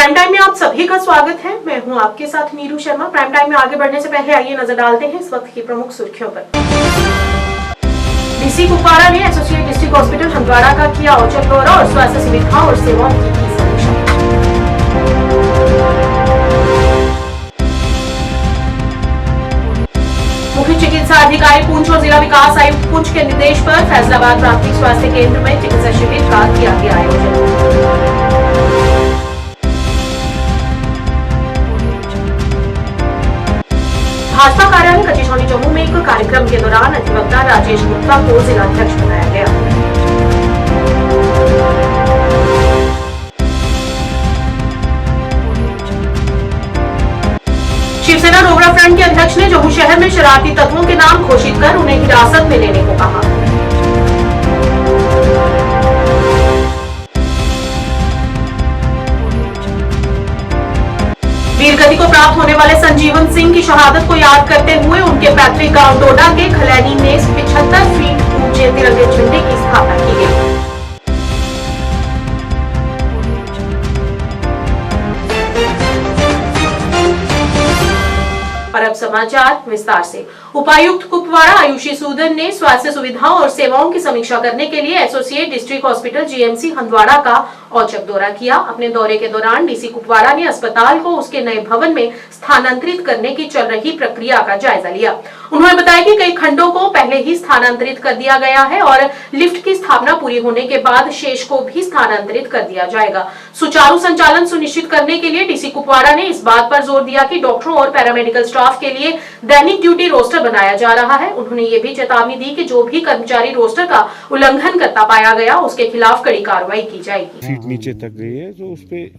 Prime time में आप सभी का स्वागत है। मैं हूं आपके साथ नीरू शर्मा। प्राइम टाइम में आगे बढ़ने से पहले आइए नजर डालते हैं इस वक्त की प्रमुख सुर्खियों पर। डीसी कुपवाड़ा ने एसोसिएट डिस्ट्रिक्ट हॉस्पिटल हंदवाड़ा का किया औचक दौरा और स्वास्थ्य सुविधाओं और सेवाओं की समीक्षा। मुख्य चिकित्सा अधिकारी पुंछ और जिला विकास आयुक्त पुंछ के निर्देश पर फैसलाबाद प्राथमिक स्वास्थ्य केंद्र में चिकित्सा शिविर का किया गया आयोजन। भाजपा कार्यालय कचेछौनी जम्मू में एक कार्यक्रम के दौरान अधिवक्ता राजेश गुप्ता को जिलाध्यक्ष बनाया गया। शिवसेना डोगरा फ्रंट के अध्यक्ष ने जम्मू शहर में शरारती तत्वों के नाम घोषित कर उन्हें हिरासत में लेने को कहा। वीरगति को प्राप्त होने वाले संजीवन सिंह की शहादत को याद करते हुए उनके पैतृक गांव डोडा के खलैनी में 75 फीट ऊंचे तिरंगे झंडे की स्थापना की गई। और अब समाचार विस्तार से। उपायुक्त कुपवाड़ा आयुषी सूदन ने स्वास्थ्य सुविधाओं और सेवाओं की समीक्षा करने के लिए associate district hospital GMC Handwara का औचक दौरा किया। अपने दौरे के दौरान डीसी कुपवाड़ा ने अस्पताल को उसके नए भवन में स्थानांतरित करने की चल रही प्रक्रिया का जायजा लिया। उन्होंने बताया कि कई खंडों को पहले ही स्थानांतरित कर दिया गया है और लिफ्ट की स्थापना पूरी होने के बाद शेष को भी स्थानांतरित कर दिया जाएगा। सुचारू संचालन सुनिश्चित करने के लिए डीसी कुपवाड़ा ने इस बात पर जोर दिया कि डॉक्टरों और पैरामेडिकल स्टाफ के लिए दैनिक ड्यूटी रोस्टर बनाया जा रहा है। उन्होंने ये भी चेतावनी दी कि जो भी कर्मचारी रोस्टर का उल्लंघन करता पाया गया उसके खिलाफ कड़ी कार्रवाई की जाएगी। फीट नीचे तक गई है तो उस पे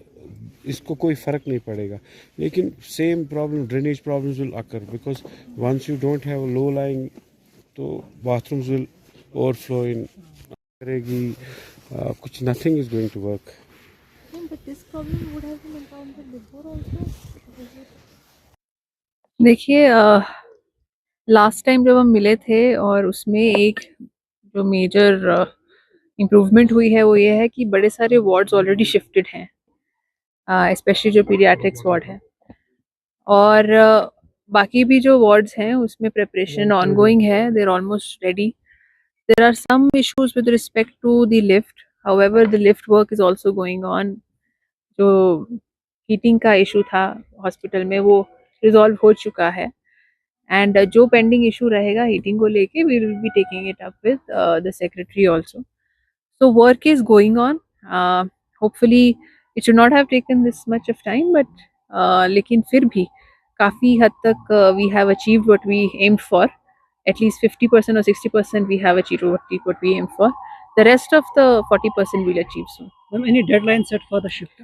इसको कोई फर्क नहीं पड़ेगा, लेकिन same problem drainage problems will occur because once you don't have low lying तो बाथरूम्स विल ओवरफ्लो इन करेगी कुछ nothing is going to work. देखिए लास्ट टाइम जब हम मिले थे और उसमें एक जो मेजर इम्प्रूवमेंट हुई है वो ये है कि बड़े सारे वार्ड्स ऑलरेडी शिफ्टेड हैं, स्पेशली जो पीडियाट्रिक्स वार्ड है और बाकी भी जो वार्ड्स हैं उसमें प्रिपरेशन ऑनगोइंग है। They are almost ready. There are some issues with respect to the lift, however the lift work is also going on. जो हीटिंग का इशू था हॉस्पिटल में वो रिजॉल्व हो चुका है एंड जो पेंडिंग इशू रहेगा हीटिंग को लेके we will be taking it up with the secretary also. So work is going on. Hopefully it should not have taken this much of time but लेकिन फिर भी काफ़ी हद तक we have achieved what we aimed for. at least 50% or 60% we have achieved what we aim for. The rest of the 40% we'll achieve soon. Any deadline set for the shift?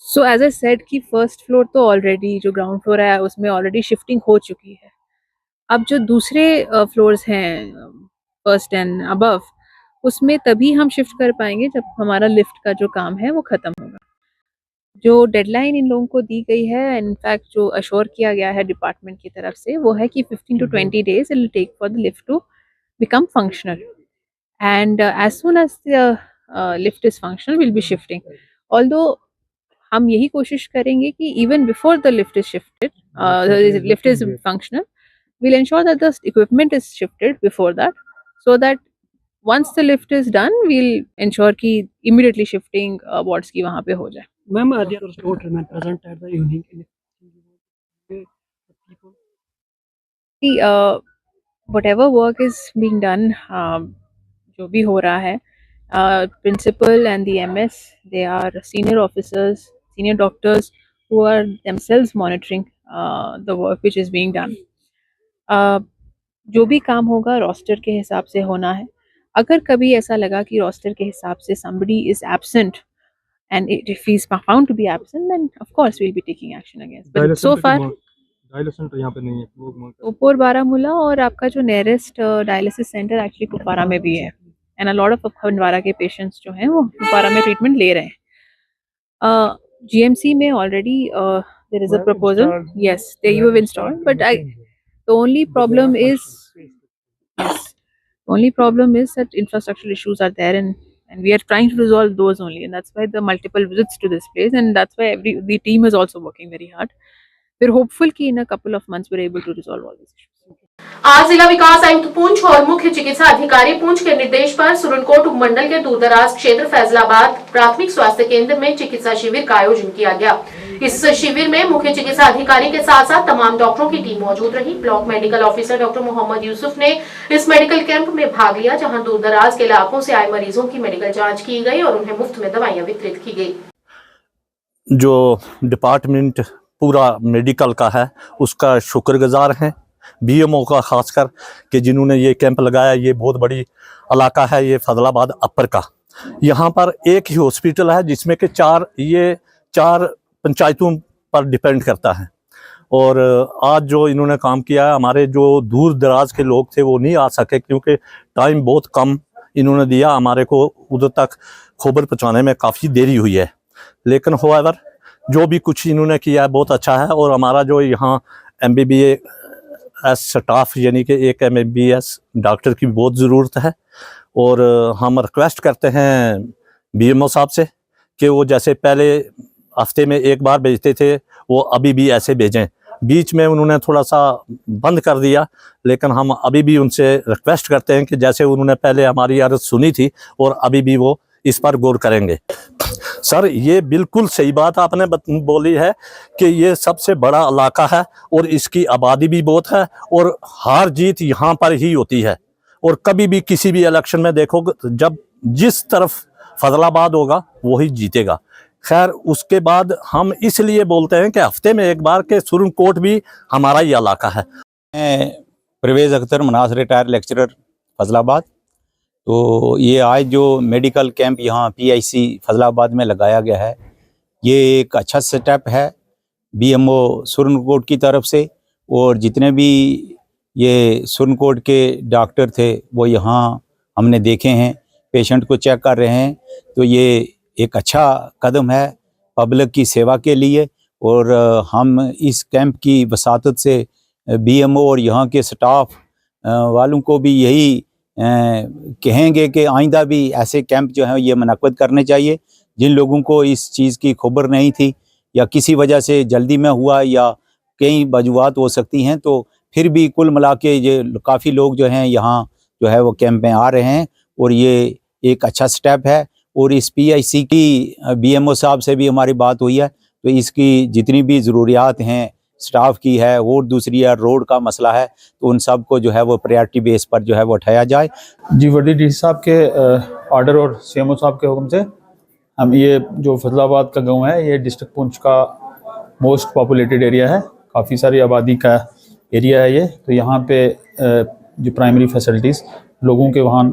So as I said कि first floor तो already जो ground floor है उसमें already shifting हो चुकी है। अब जो दूसरे फ्लोर्स हैं फर्स्ट एंड अबव उसमें तभी हम शिफ्ट कर पाएंगे जब हमारा लिफ्ट का जो काम है वो ख़त्म होगा। जो डेडलाइन इन लोगों को दी गई है, इनफैक्ट जो अश्योर किया गया है डिपार्टमेंट की तरफ से वो है कि 15 to 20 days it will take for the lift to become functional and as soon as the lift is functional we'll be shifting. Although हम यही कोशिश करेंगे कि even before the lift is shifted, the lift is functional, we'll ensure that the equipment is shifted before that so that once the lift is done we'll ensure कि immediately shifting wards की वहाँ पे हो जाए। Ma'am, the other store remain present at the evening. Whatever work is being done, जो भी हो रहा है, principal and the MS, they are senior officers, senior doctors who are themselves monitoring the work which is being done. जो भी काम होगा roster के हिसाब से होना है। अगर कभी ऐसा लगा कि रोस्टर के हिसाब से somebody is absent and if he is found to be absent then of course we'll be taking action against, but so far dialysis centre यहाँ पे नहीं है, ऊपर बारामूला और आपका जो nearest dialysis centre actually Kupwara में भी है and a lot of Handwara के पेशेंट्स जो हैं वो कुपवाड़ा में ट्रीटमेंट ले रहे हैं। जीएमसी में already there is a proposal, yes they you have installed, but the only problem is that infrastructural issues are there in and we are trying to resolve those only, and that's why the multiple visits to this place, and that's why the team is also working very hard. We're hopeful कि in a couple of months we're able to resolve all these issues. आज जिला विकास आयुक्त पुंछ और मुख्य चिकित्सा अधिकारी पुंछ के निर्देश पर सुरनकोट उपमंडल के दूरदराज क्षेत्र फैजलाबाद प्राथमिक स्वास्थ्य केंद्र में चिकित्सा शिविर का आयोजन किया गया। इस शिविर में मुख्य चिकित्सा अधिकारी के साथ साथ तमाम डॉक्टरों की टीम मौजूद रही। Block medical officer doctor Mohammad Yusuf ने इस मेडिकल कैंप में भाग लिया, जहां दूरदराज के इलाकों से आए मरीजों की मेडिकल जाँच की गई और उन्हें मुफ्त में दवाइयाँ वितरित की गई। जो डिपार्टमेंट पूरा मेडिकल का है उसका शुक्रगुजार हैं, बीएमओ का खासकर कि जिन्होंने ये कैंप लगाया। ये बहुत बड़ी इलाका है ये फैजलाबाद अपर का। यहाँ पर एक ही हॉस्पिटल है जिसमें कि चार पंचायतों पर डिपेंड करता है। और आज जो इन्होंने काम किया है, हमारे जो दूर दराज के लोग थे वो नहीं आ सके क्योंकि टाइम बहुत कम इन्होंने दिया। हमारे को उधर तक खबर पहुँचाने में काफ़ी देरी हुई है, लेकिन होएवर जो भी कुछ इन्होंने किया है बहुत अच्छा है। और हमारा जो यहाँ MBBS स्टाफ यानी कि एक MBBS डॉक्टर की बहुत ज़रूरत है। और हम रिक्वेस्ट करते हैं BMO साहब से कि वो जैसे पहले हफ्ते में एक बार भेजते थे वो अभी भी ऐसे भेजें। बीच में उन्होंने थोड़ा सा बंद कर दिया, लेकिन हम अभी भी उनसे रिक्वेस्ट करते हैं कि जैसे उन्होंने पहले हमारी अर्ज़ सुनी थी और अभी भी वो इस पर गौर करेंगे। सर ये बिल्कुल सही बात आपने बोली है कि ये सबसे बड़ा इलाका है और इसकी आबादी भी बहुत है और हार जीत यहाँ पर ही होती है। और कभी भी किसी भी इलेक्शन में देखोगे जब जिस तरफ फैजलाबाद होगा वही जीतेगा। खैर उसके बाद हम इसलिए बोलते हैं कि हफ्ते में एक बार के सुरनकोट भी हमारा ही इलाका है। मैं परवेज़ अख्तर मनास रिटायर लेक्चरर फैजलाबाद। तो ये आज जो मेडिकल कैंप यहाँ PIC फैजलाबाद में लगाया गया है, ये एक अच्छा स्टेप है BMO सुरनकोट की तरफ से। और जितने भी ये सुरनकोट के डॉक्टर थे वो यहाँ हमने देखे हैं, पेशेंट को चेक कर रहे हैं। तो ये एक अच्छा कदम है पब्लिक की सेवा के लिए। और हम इस कैंप की वसातत से BMO और यहाँ के स्टाफ वालों को भी यही कहेंगे कि आइंदा भी ऐसे कैंप जो हैं ये मुनक़्क़िद करने चाहिए। जिन लोगों को इस चीज़ की खबर नहीं थी या किसी वजह से जल्दी में हुआ या कई वजूहात हो सकती हैं, तो फिर भी कुल मिला के ये काफ़ी लोग जो हैं यहाँ जो है वो कैंप में आ रहे हैं और ये एक अच्छा स्टेप है। और इस PIC की BMO साहब से भी हमारी बात हुई है, तो इसकी जितनी भी ज़रूरियात हैं स्टाफ की है और दूसरी है रोड का मसला है, तो उन सब को जो है वो प्रायोरिटी बेस पर जो है वो उठाया जाए। जी वर्दी डी साहब के ऑर्डर और CMO साहब के हुक्म से हम ये जो फैजलाबाद का गांव है ये डिस्ट्रिक्ट पुंछ का मोस्ट पॉपुलेटेड एरिया है, काफ़ी सारी आबादी का एरिया है ये। तो यहाँ पे जो प्राइमरी फैसिलिटीज़ लोगों के वहाँ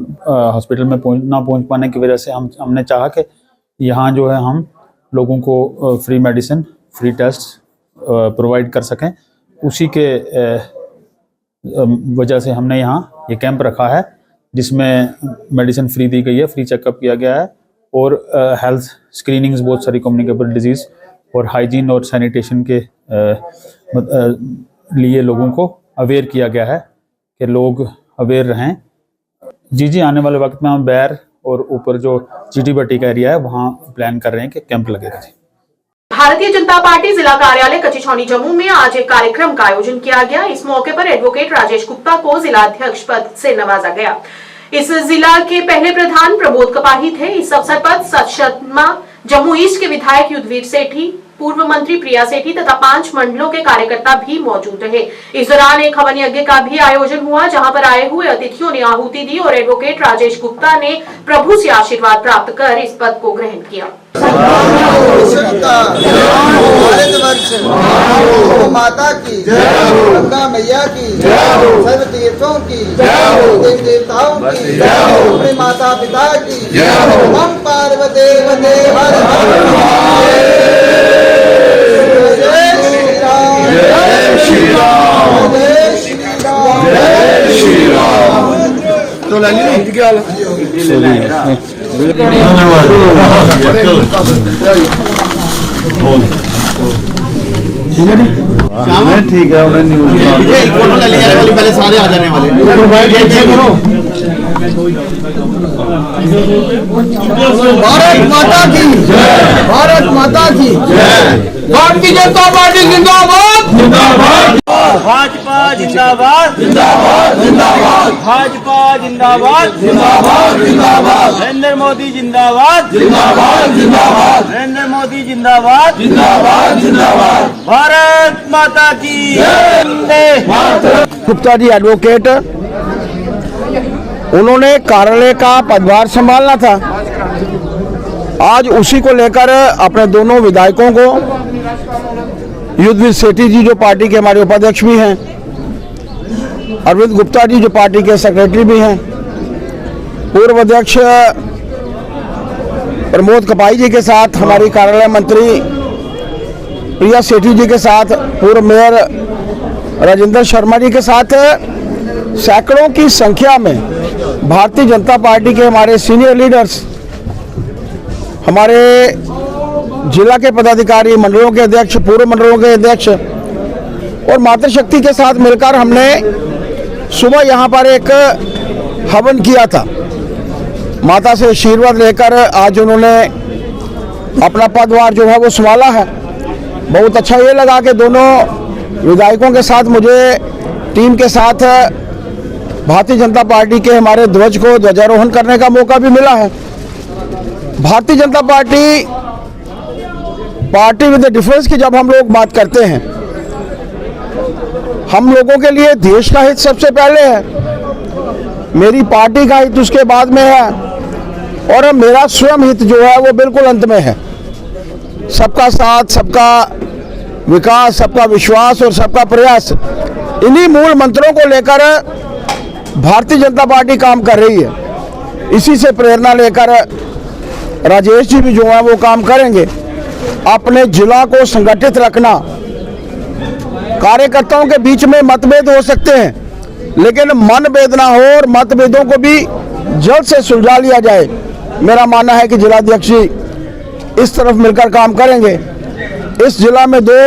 हॉस्पिटल में ना पहुँच पाने की वजह से हमने चाहा कि यहाँ जो है हम लोगों को free medicine, free test provide कर सकें। उसी के वजह से हमने यहाँ ये कैंप रखा है जिसमें मेडिसिन फ्री दी गई है, फ्री चेकअप किया गया है और हेल्थ स्क्रीनिंग्स, बहुत सारी कम्युनिकेबल डिजीज़ और हाइजीन और सैनिटेशन के लिए लोगों को अवेयर किया गया है कि लोग अवेयर रहें। जी आने वाले वक्त में हम बैर और ऊपर जो चीटी भट्टी का एरिया है वहाँ प्लान कर रहे हैं कि कैंप लगेगा। जी भारतीय जनता पार्टी जिला कार्यालय कच्ची छावनी जम्मू में आज एक कार्यक्रम का आयोजन किया गया। इस मौके पर एडवोकेट राजेश गुप्ता को जिला अध्यक्ष पद से नवाजा गया। इस जिला के पहले प्रधान प्रबोध कपाही थे। इस अवसर पर सत शर्मा, जम्मू ईस्ट के विधायक युद्धवीर सेठी, पूर्व मंत्री प्रिया सेठी तथा 5 मंडलों के कार्यकर्ता भी मौजूद रहे। इस दौरान एक हवन यज्ञ का भी आयोजन हुआ, जहां पर आए हुए अतिथियों ने आहुति दी और एडवोकेट राजेश गुप्ता ने प्रभु से आशीर्वाद प्राप्त कर इस पद को ग्रहण किया। माता की गंगा मैया की सर्व तीर्थों की देवी देवताओं की अपने माता पिता की हम पार्वती वंदे हर जय श्री राम जय श्री राम जय श्री राम। तो लाली क्या हाल है? ठीक है, उन्हें न्यूज़ पहले सारे आ जाने वाले। भारत माता की भारत माता की भारतीय जनता पार्टी जिंदाबाद जिंदाबाद भाजपा जिंदाबाद जिंदाबाद जिंदाबाद भाजपा जिंदाबाद जिंदाबाद जिंदाबाद नरेंद्र मोदी जिंदाबाद जिंदाबाद जिंदाबाद नरेंद्र मोदी जिंदाबाद जिंदाबाद जिंदाबाद भारत माता की जय। गुप्ता जी एडवोकेट, उन्होंने कार्यालय का पदभार संभालना था। आज उसी को लेकर अपने दोनों विधायकों को, युद्धवीर सेठी जी जो पार्टी के हमारे उपाध्यक्ष भी हैं, अरविंद गुप्ता जी जो पार्टी के सेक्रेटरी भी हैं, पूर्व अध्यक्ष प्रमोद कपाई जी के साथ हमारी कार्यालय मंत्री प्रिया सेठी जी के साथ, पूर्व मेयर राजेंद्र शर्मा जी के साथ सैकड़ों की संख्या में भारतीय जनता पार्टी के हमारे सीनियर लीडर्स, हमारे जिला के पदाधिकारी, मंडलों के अध्यक्ष, पूर्व मंडलों के अध्यक्ष और मातृशक्ति के साथ मिलकर हमने सुबह यहाँ पर एक हवन किया था। माता से आशीर्वाद लेकर आज उन्होंने अपना पदभार जो है वो संभाला है। बहुत अच्छा ये लगा कि दोनों विधायकों के साथ मुझे टीम के साथ भारतीय जनता पार्टी के हमारे ध्वज को ध्वजारोहण करने का मौका भी मिला है। Bharatiya Janata party with difference की जब हम लोग बात करते हैं, हम लोगों के लिए देश का हित सबसे पहले है, मेरी पार्टी का हित उसके बाद में है और मेरा स्वयं हित जो है वो बिल्कुल अंत में है। सबका साथ, सबका विकास, सबका विश्वास और सबका प्रयास, इन्हीं मूल मंत्रों को लेकर भारतीय जनता पार्टी काम कर रही है। इसी से प्रेरणा लेकर राजेश जी भी जो है वो काम करेंगे। अपने जिला को संगठित रखना, कार्यकर्ताओं के बीच में मतभेद हो सकते हैं लेकिन मनभेद ना हो और मतभेदों को भी जल्द से सुलझा लिया जाए। मेरा मानना है कि जिलाध्यक्ष जी इस तरफ मिलकर काम करेंगे। इस जिला में दो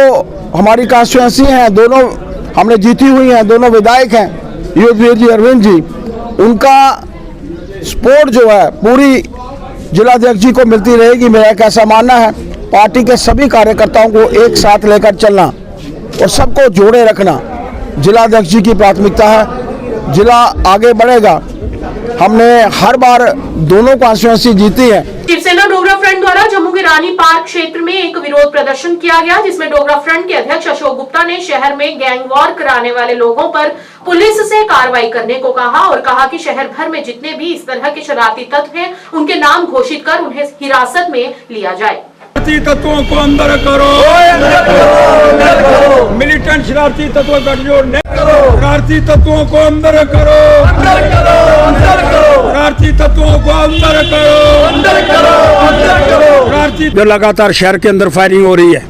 हमारी कॉन्स्टिट्यूएंसी हैं, दोनों हमने जीती हुई हैं, दोनों विधायक हैं, युद्धवीर जी, अरविंद जी, उनका सपोर्ट जो है पूरी जिलाध्यक्ष जी को मिलती रहेगी। मेरा एक ऐसा मानना है, पार्टी के सभी कार्यकर्ताओं को एक साथ लेकर चलना और सबको जोड़े रखना जिलाध्यक्ष जी की प्राथमिकता है। जिला आगे बढ़ेगा। हमने हर बार दोनों कॉन्स्टिट्यूएंसी जीती है। शिवसेना डोगरा फ्रंट द्वारा जम्मू के रानी पार्क क्षेत्र में एक विरोध प्रदर्शन किया गया, जिसमें डोगरा फ्रंट के अध्यक्ष अशोक गुप्ता ने शहर में गैंग वॉर कराने वाले लोगों पर पुलिस से कार्रवाई करने को कहा और कहा कि शहर भर में जितने भी इस तरह के शरारती तत्व हैं, उनके नाम घोषित कर उन्हें हिरासत में लिया जाए। तत्वों को अंदर करो, मिलिटेंट शरारती तत्वों का जोड़ नहीं करो, शरारती तत्वों को अंदर करो, शरारती तत्वों को अंदर करो। जो लगातार शहर के अंदर फायरिंग हो रही है,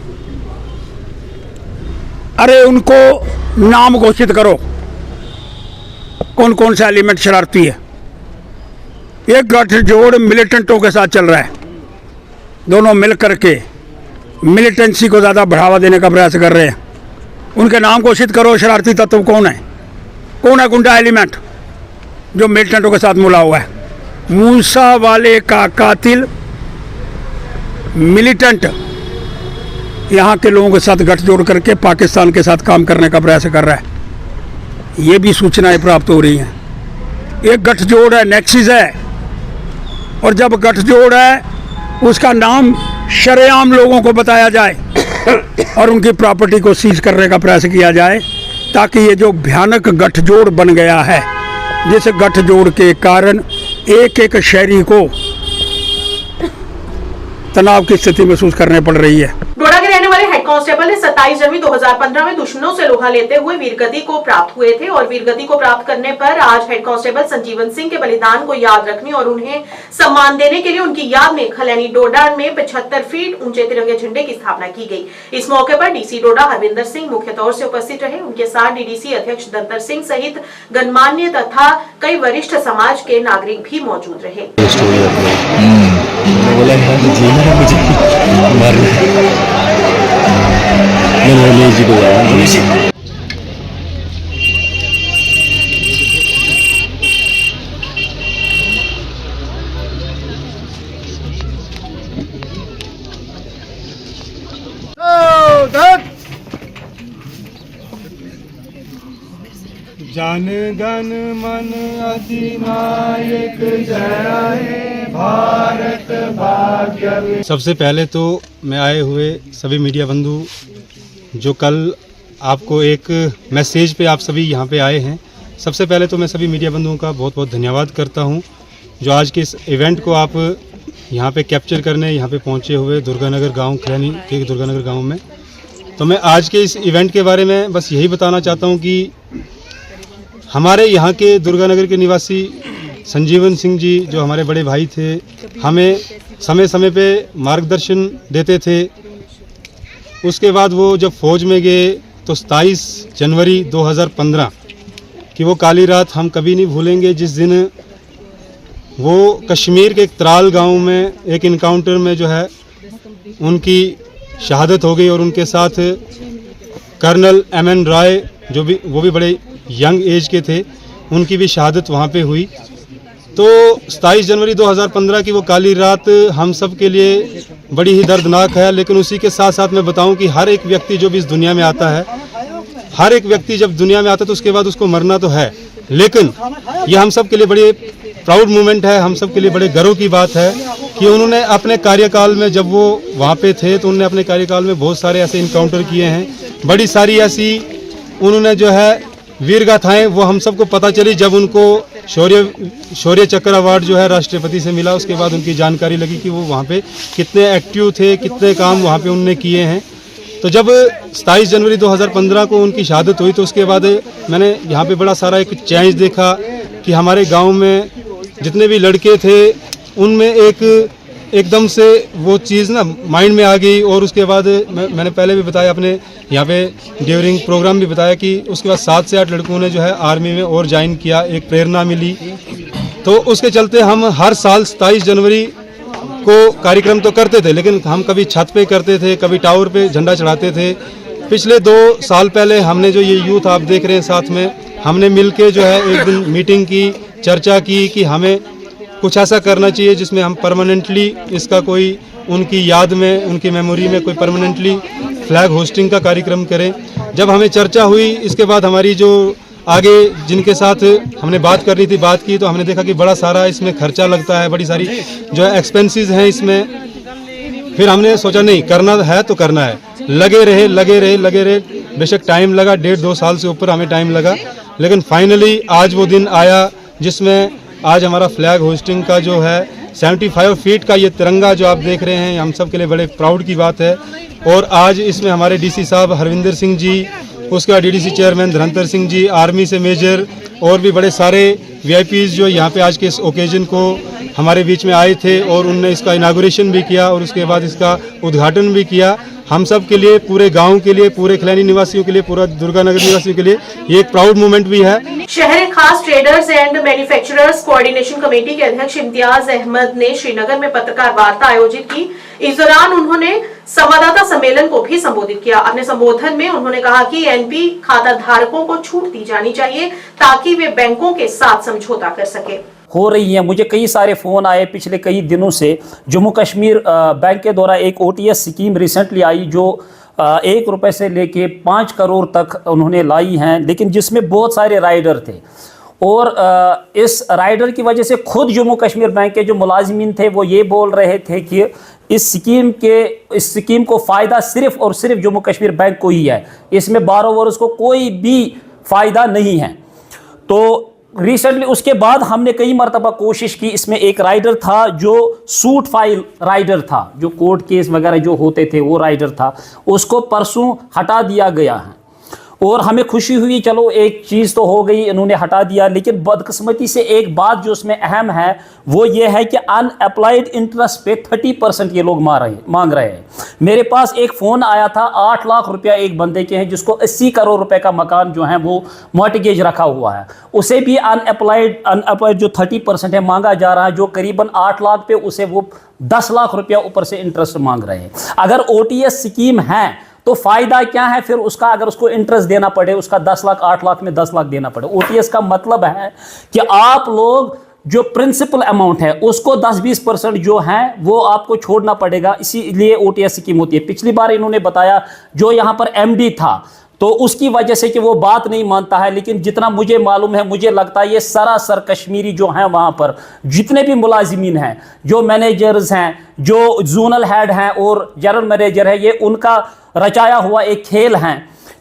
अरे उनको नाम घोषित करो, कौन कौन सा एलिमेंट शरारती है। एक गठजोड़ मिलिटेंटों के साथ चल रहा है, दोनों मिल करके मिलिटेंसी को ज़्यादा बढ़ावा देने का प्रयास कर रहे हैं। उनके नाम घोषित करो। शरारती तत्व कौन है गुंडा एलिमेंट जो मिलिटेंटों के साथ मिला हुआ है। मूसा वाले का कातिल मिलिटेंट यहाँ के लोगों के साथ गठजोड़ करके पाकिस्तान के साथ काम करने का प्रयास कर रहा है। ये भी सूचनाएं प्राप्त हो रही हैं। एक गठजोड़ है, नेक्सिस है, और जब गठजोड़ है उसका नाम शरेआम लोगों को बताया जाए और उनकी प्रॉपर्टी को सीज करने का प्रयास किया जाए, ताकि ये जो भयानक गठजोड़ बन गया है, जिस गठजोड़ के कारण एक एक शहरी को तनाव की स्थिति महसूस करने पड़ रही है। डोडा के रहने वाले हेड कांस्टेबल ने 27 जनवरी 2015 में दुश्मनों से लोहा लेते हुए वीरगति को प्राप्त हुए थे और वीरगति को प्राप्त करने पर आज हेड कांस्टेबल संजीवन सिंह के बलिदान को याद रखने और उन्हें सम्मान देने के लिए उनकी याद में खलैनी डोडा में 75 फीट ऊंचे तिरंगे झंडे की स्थापना की गई। इस मौके पर डीसी डोडा हरविंदर सिंह मुख्य तौर से उपस्थित रहे। उनके साथ डीडीसी अध्यक्ष दंतर सिंह सहित गणमान्य तथा कई वरिष्ठ समाज के नागरिक भी मौजूद रहे। जन गण मन अधिनायक जय भारत भाग्य। सबसे पहले तो मैं आए हुए सभी मीडिया बंधु जो कल आपको एक मैसेज पे आप सभी यहाँ पे आए हैं, सबसे पहले तो मैं सभी मीडिया बंधुओं का बहुत बहुत धन्यवाद करता हूँ जो आज के इस इवेंट को आप यहाँ पे कैप्चर करने यहाँ पे पहुँचे हुए दुर्गानगर गांव खैनी के दुर्गानगर गांव में। तो मैं आज के इस इवेंट के बारे में बस यही बताना चाहता हूँ कि हमारे यहाँ के दुर्गानगर के निवासी संजीवन सिंह जी जो हमारे बड़े भाई थे, हमें समय समय पे मार्गदर्शन देते थे। उसके बाद वो जब फौज में गए तो 27 जनवरी 2015 की वो काली रात हम कभी नहीं भूलेंगे, जिस दिन वो कश्मीर के एक त्राल गांव में एक इनकाउंटर में जो है उनकी शहादत हो गई और उनके साथ कर्नल MN रॉय जो भी वो भी बड़े यंग एज के थे, उनकी भी शहादत वहाँ पे हुई। तो 27 जनवरी 2015 की वो काली रात हम सब के लिए बड़ी ही दर्दनाक है, लेकिन उसी के साथ साथ मैं बताऊं कि हर एक व्यक्ति जो भी इस दुनिया में आता है, हर एक व्यक्ति जब दुनिया में आता है तो उसके बाद उसको मरना तो है, लेकिन ये हम सब के लिए बड़ी प्राउड मोमेंट है, हम सब के लिए बड़े गर्व की बात है कि उन्होंने अपने कार्यकाल में जब वो वहाँ पे थे तो उन्होंने अपने कार्यकाल में बहुत सारे ऐसे इनकाउंटर किए हैं, बड़ी सारी ऐसी उन्होंने जो है वीर गाथाएं वो हम सबको पता चली जब उनको शौर्य चक्र अवार्ड जो है राष्ट्रपति से मिला। उसके बाद उनकी जानकारी लगी कि वो वहाँ पे कितने एक्टिव थे, कितने काम वहाँ पे उन्होंने किए हैं। तो जब 27 जनवरी 2015 को उनकी शहादत हुई तो उसके बाद मैंने यहाँ पे बड़ा सारा एक चेंज देखा कि हमारे गांव में जितने भी लड़के थे उनमें एकदम से वो चीज़ ना माइंड में आ गई। और उसके बाद मैंने पहले भी बताया अपने यहाँ पे ड्यूरिंग प्रोग्राम भी बताया कि उसके बाद 7 से 8 लड़कों ने जो है आर्मी में और ज्वाइन किया, एक प्रेरणा मिली। तो उसके चलते हम हर साल 27 जनवरी को कार्यक्रम तो करते थे, लेकिन हम कभी छत पे करते थे, कभी टावर पे झंडा चढ़ाते थे। पिछले 2 साल पहले हमने जो ये यूथ आप देख रहे हैं साथ में, हमने मिलके जो है एक दिन मीटिंग की, चर्चा की कि हमें कुछ ऐसा करना चाहिए जिसमें हम परमानेंटली इसका कोई उनकी याद में, उनकी मेमोरी में कोई परमानेंटली फ्लैग होस्टिंग का कार्यक्रम करें। जब हमें चर्चा हुई इसके बाद हमारी जो आगे जिनके साथ हमने बात करनी थी बात की, तो हमने देखा कि बड़ा सारा इसमें खर्चा लगता है, बड़ी सारी जो है एक्सपेंसेस हैं इसमें। फिर हमने सोचा नहीं, करना है तो करना है, लगे रहे। बेशक टाइम लगा, 1.5-2 साल से ऊपर हमें टाइम लगा, लेकिन फाइनली आज वो दिन आया जिसमें आज हमारा फ्लैग होस्टिंग का जो है 75 फीट का ये तिरंगा जो आप देख रहे हैं, हम सब के लिए बड़े प्राउड की बात है। और आज इसमें हमारे डीसी साहब हरविंदर सिंह जी, उसके बाद DDC chairman धरंतर Singh ji, army से मेजर और भी बड़े सारे वीआईपीज जो यहाँ पे आज के इस ओकेजन को हमारे बीच में आए थे और उनने इसका इनागुरेशन भी किया और उसके बाद इसका उद्घाटन भी किया। हम सब के लिए, पूरे गांव के लिए, पूरे खलैनी निवासियों के लिए, पूरा दुर्गानगर निवासियों के लिए ये एक प्राउड मोमेंट भी है। शहर खास traders and manufacturers coordination committee के अध्यक्ष इम्तियाज अहमद ने श्रीनगर में पत्रकार वार्ता आयोजित की। इस दौरान उन्होंने संवाददाता सम्मेलन को भी संबोधित किया। अपने संबोधन में उन्होंने कहा कि एनपी खाता धारकों को छूट दी जानी चाहिए ताकि वे बैंकों के साथ समझौता कर सके। हो रही है। मुझे कई सारे फ़ोन आए पिछले कई दिनों से। जम्मू कश्मीर बैंक के द्वारा एक OTS स्कीम रिसेंटली आई जो 1 रुपये से लेके 5 करोड़ तक उन्होंने लाई हैं, लेकिन जिसमें बहुत सारे राइडर थे और इस राइडर की वजह से खुद जम्मू कश्मीर बैंक के जो मुलाजिमीन थे वो ये बोल रहे थे कि इस स्कीम को फ़ायदा सिर्फ़ और सिर्फ जम्मू कश्मीर बैंक को ही है, इसमें बारोवर्स को कोई भी फ़ायदा नहीं है। तो रिसेंटली उसके बाद हमने कई मरतबा कोशिश की। इसमें एक राइडर था जो सूट फाइल राइडर था, जो कोर्ट केस वगैरह जो होते थे वो राइडर था, उसको परसों हटा दिया गया है और हमें खुशी हुई, चलो एक चीज़ तो हो गई, इन्होंने हटा दिया। लेकिन बदकिस्मती से एक बात जो उसमें अहम है वो ये है कि अनअप्लाइड इंटरेस्ट पे 30% ये लोग मांग रहे हैं। मेरे पास एक फ़ोन आया था, 8 लाख रुपया एक बंदे के हैं जिसको 80 करोड़ रुपए का मकान जो है वो मॉर्टगेज रखा हुआ है, उसे भी अनअप्लाइड जो 30% है मांगा जा रहा है, जो करीबन 8 लाख पे उसे वो 10 लाख रुपया ऊपर से इंटरेस्ट मांग रहे हैं। अगर OTS स्कीम है तो फ़ायदा क्या है फिर उसका, अगर उसको इंटरेस्ट देना पड़े, उसका 10 लाख 8 लाख में 10 लाख देना पड़े। OTS का मतलब है कि आप लोग जो प्रिंसिपल अमाउंट है उसको 10-20% जो है वो आपको छोड़ना पड़ेगा, इसीलिए OTS स्कीम होती है। पिछली बार इन्होंने बताया जो यहाँ पर MD था तो उसकी वजह से कि वो बात नहीं मानता है। लेकिन जितना मुझे मालूम है, मुझे लगता है ये सरासर कश्मीरी जो हैं वहाँ पर जितने भी मुलाजिमीन हैं, जो मैनेजर्स हैं, जो जोनल हेड हैं और जनरल मैनेजर है, ये उनका रचाया हुआ एक खेल है,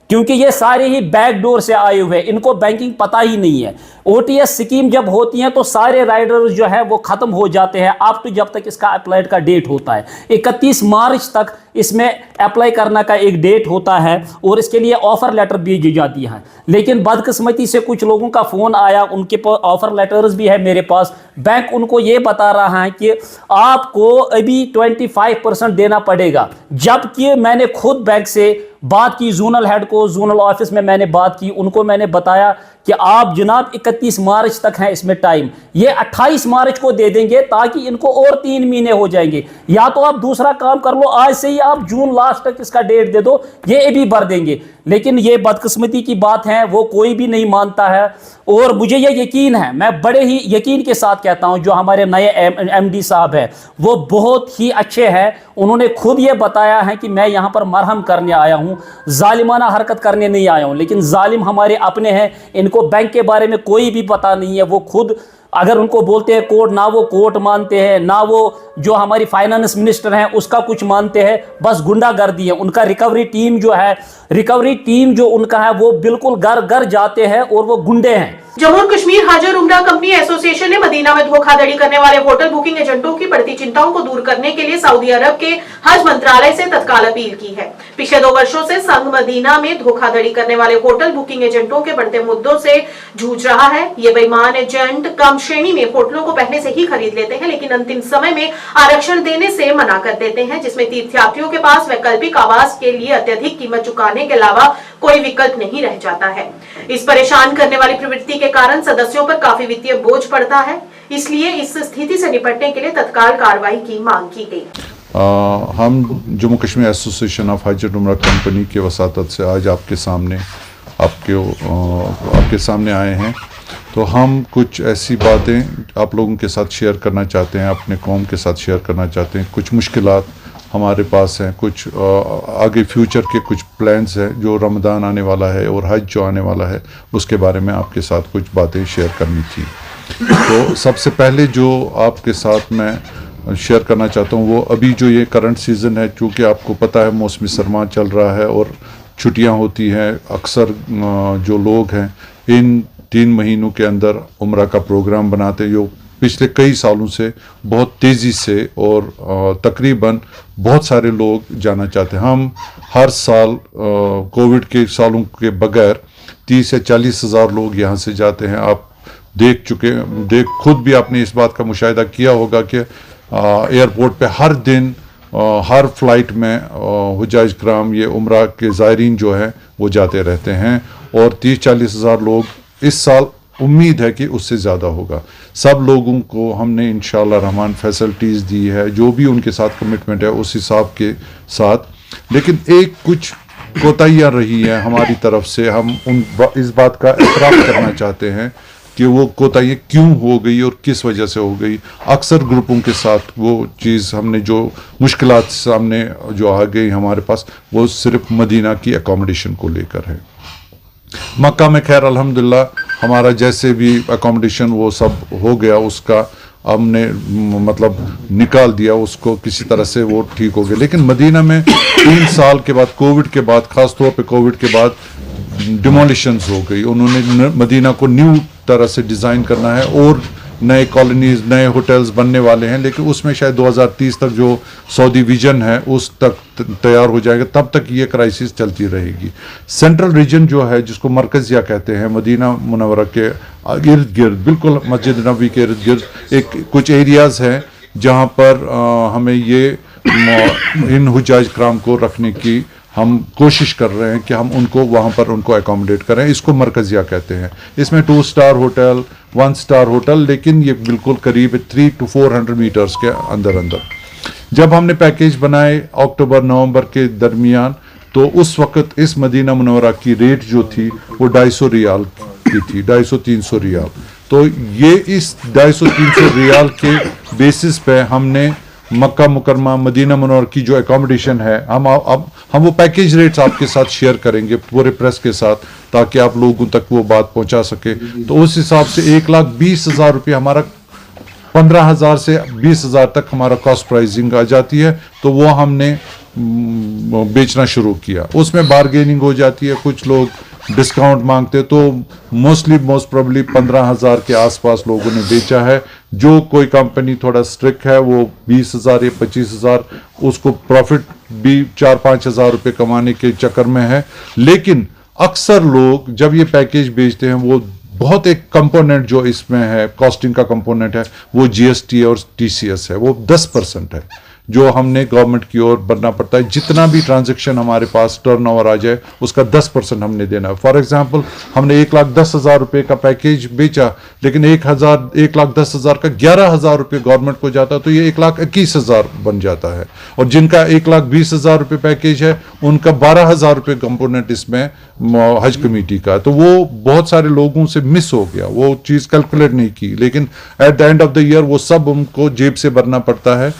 क्योंकि ये सारे ही बैकडोर से आए हुए हैं, इनको बैंकिंग पता ही नहीं है। ओटीएस स्कीम जब होती है तो सारे राइडर्स जो है वो ख़त्म हो जाते हैं अब तो, जब तक इसका अप्लाइड का डेट होता है 31 मार्च तक इसमें अप्लाई करने का एक डेट होता है और इसके लिए ऑफ़र लेटर भेजी जाती है। लेकिन बदकिस्मती से कुछ लोगों का फ़ोन आया, उनके पास ऑफ़र लेटर्स भी है मेरे पास, बैंक उनको ये बता रहा है कि आपको अभी 25% देना पड़ेगा, जबकि मैंने खुद बैंक से बात की, जोनल हेड को, जोनल ऑफिस में मैंने बात की, उनको मैंने बताया कि आप जनाब 31 मार्च तक है इसमें टाइम, ये 28 मार्च को दे देंगे ताकि इनको और 3 महीने हो जाएंगे, या तो आप दूसरा काम कर लो, आज से ही आप जून लास्ट तक इसका डेट दे दो, ये भी भर देंगे। लेकिन ये बदकिस्मती की बात है, वो कोई भी नहीं मानता है। और मुझे ये यकीन है, मैं बड़े ही यकीन के साथ कहता हूं, जो हमारे नए एमडी साहब हैं वो बहुत ही अच्छे हैं। उन्होंने खुद ये बताया है कि मैं यहाँ पर मरहम करने आया हूँ, जालिमाना हरकत करने नहीं आया हूँ। लेकिन जालिम हमारे अपने हैं, इनको बैंक के बारे में कोई भी पता नहीं है। वो खुद अगर उनको बोलते हैं कोर्ट, ना वो कोर्ट मानते हैं, ना वो जो हमारी फाइनेंस मिनिस्टर हैं उसका कुछ मानते हैं, बस गुंडागर्दी है। उनका रिकवरी टीम जो है, रिकवरी टीम जो उनका है वो बिल्कुल घर घर जाते हैं और वो गुंडे हैं। जम्मू और कश्मीर हाजर उम्रा कंपनी एसोसिएशन ने मदीना में धोखाधड़ी करने वाले होटल बुकिंग एजेंटों की बढ़ती चिंताओं को दूर करने के लिए सऊदी अरब के हज मंत्रालय से तत्काल अपील की है। पिछले 2 वर्षों से संघ मदीना में धोखाधड़ी करने वाले होटल बुकिंग एजेंटों के बढ़ते मुद्दों से जूझ रहा है। ये बेईमान एजेंट कम श्रेणी में होटलों को पहले से ही खरीद लेते हैं, लेकिन अंतिम समय में आरक्षण देने से मना कर देते हैं, जिसमें तीर्थयात्रियों के पास वैकल्पिक आवास के लिए अत्यधिक कीमत चुकाने के अलावा कोई विकल्प नहीं रह जाता है। इस परेशान करने वाली प्रवृत्ति के कारण सदस्यों पर काफी वित्तीय बोझ पड़ता है, इसलिए इस स्थिति से निपटने के लिए तत्काल कार्रवाई की मांग की गई। हम जम्मू कश्मीर एसोसिएशन ऑफ हज एंड उम्रा कंपनी के वसातत से आज आपके सामने आए हैं। तो हम कुछ ऐसी बातें आप लोगों के साथ शेयर करना चाहते हैं, अपने कौम के साथ शेयर करना चाहते हैं। कुछ मुश्किलात हमारे पास हैं, कुछ आगे फ्यूचर के कुछ प्लान्स हैं, जो रमज़ान आने वाला है और हज जो आने वाला है उसके बारे में आपके साथ कुछ बातें शेयर करनी थी। तो सबसे पहले जो आपके साथ मैं शेयर करना चाहता हूँ वो अभी जो ये करंट सीज़न है, चूँकि आपको पता है मौसमी सरमा चल रहा है और छुट्टियाँ होती हैं, अक्सर जो लोग हैं इन 3 महीनों के अंदर उम्रा का प्रोग्राम बनाते हैं, जो पिछले कई सालों से बहुत तेज़ी से और तकरीबन बहुत सारे लोग जाना चाहते हैं। हम हर साल कोविड के सालों के बगैर 30 से 40 हज़ार लोग यहाँ से जाते हैं। आप खुद भी आपने इस बात का मुशाहिदा किया होगा कि एयरपोर्ट पे हर दिन हर फ्लाइट में हुज्जाज कराम ये उम्रा के ज़ायरीन जो हैं वो जाते रहते हैं और 30-40 हज़ार लोग इस साल उम्मीद है कि उससे ज़्यादा होगा। सब लोगों को हमने इंशाअल्लाह रहमान फैसिलिटीज़ दी है, जो भी उनके साथ कमिटमेंट है उस हिसाब के साथ। लेकिन एक कुछ कोताहियाँ रही हैं हमारी तरफ से, हम इस बात का एतराफ़ करना चाहते हैं कि वो कोताहियाँ क्यों हो गई और किस वजह से हो गई। अक्सर ग्रुपों के साथ वो चीज़ हमने जो मुश्किलात सामने जो आ गई हमारे पास, वो सिर्फ मदीना की अकोमोडेशन को लेकर है। मक्का में खैर अल्हम्दुलिल्लाह हमारा जैसे भी अकोमोडेशन वो सब हो गया, उसका हमने मतलब निकाल दिया उसको, किसी तरह से वो ठीक हो गया। लेकिन मदीना में 3 साल के बाद, कोविड के बाद, ख़ास तौर पे कोविड के बाद डिमोलिशंस हो गई। उन्होंने मदीना को न्यू तरह से डिज़ाइन करना है और नए कॉलोनीज, नए होटल्स बनने वाले हैं, लेकिन उसमें शायद 2030 तक जो सऊदी विजन है उस तक तैयार हो जाएगा, तब तक ये क्राइसिस चलती रहेगी। सेंट्रल रीजन जो है, जिसको मरकज़िया कहते हैं, मदीना मुनव्वरा के इर्द गिर्द, बिल्कुल मस्जिद नबी के इर्द गिर्द एक कुछ एरियाज़ हैं जहाँ पर हमें ये इन हुज्जाज कराम को रखने की हम कोशिश कर रहे हैं कि हम उनको वहाँ पर उनको अकोमोडेट करें। इसको मरकज़िया कहते हैं। इसमें 2 स्टार होटल, 1 स्टार होटल, लेकिन ये बिल्कुल करीब 300 to 400 मीटर्स के अंदर। जब हमने पैकेज बनाए अक्टूबर-नवंबर के दरमियान, तो उस वक़्त इस मदीना मुनव्वरा की रेट जो थी वो 250 रियाल की थी, 250-300 रियाल। तो ये इस 250-300 रियाल के बेसिस पे हमने मक्का मुकरमा, मदीना मनोर की जो एकोमोडेशन है, हम वो पैकेज रेट्स आपके साथ शेयर करेंगे पूरे प्रेस के साथ, ताकि आप लोगों तक वो बात पहुंचा सके। तो उस हिसाब से 1,20,000 रुपये हमारा 15,000 से 20,000 तक हमारा कॉस्ट प्राइसिंग आ जाती है। तो वो हमने बेचना शुरू किया। उसमें बारगेनिंग हो जाती है, कुछ लोग डिस्काउंट मांगते, तो मोस्ट प्रोबेबली 15,000 के आसपास लोगों ने बेचा है। जो कोई कंपनी थोड़ा स्ट्रिक्ट है वो 20,000 या 25,000, उसको प्रॉफिट भी 4-5 हज़ार रुपये कमाने के चक्कर में है। लेकिन अक्सर लोग जब ये पैकेज बेचते हैं, वो बहुत एक कंपोनेंट जो इसमें है, कॉस्टिंग का कंपोनेंट है, वो GST और TCS है, वो 10% है जो हमने गवर्नमेंट की ओर भरना पड़ता है। जितना भी ट्रांजैक्शन हमारे पास टर्नओवर आ जाए उसका 10% हमने देना है। फॉर एग्जांपल हमने 1,10,000 रुपये का पैकेज बेचा, लेकिन 1,10,000 का 11,000 रुपये गवर्नमेंट को जाता, तो ये 1,21,000 बन जाता है। और जिनका 1,20,000 रुपये पैकेज है, उनका 12,000 रुपये कंपोनेंट इसमें हज कमेटी का। तो वो बहुत सारे लोगों से मिस हो गया, वो चीज़ कैलकुलेट नहीं की, लेकिन at the end of the year वो सब उनको जेब से भरना पड़ता है।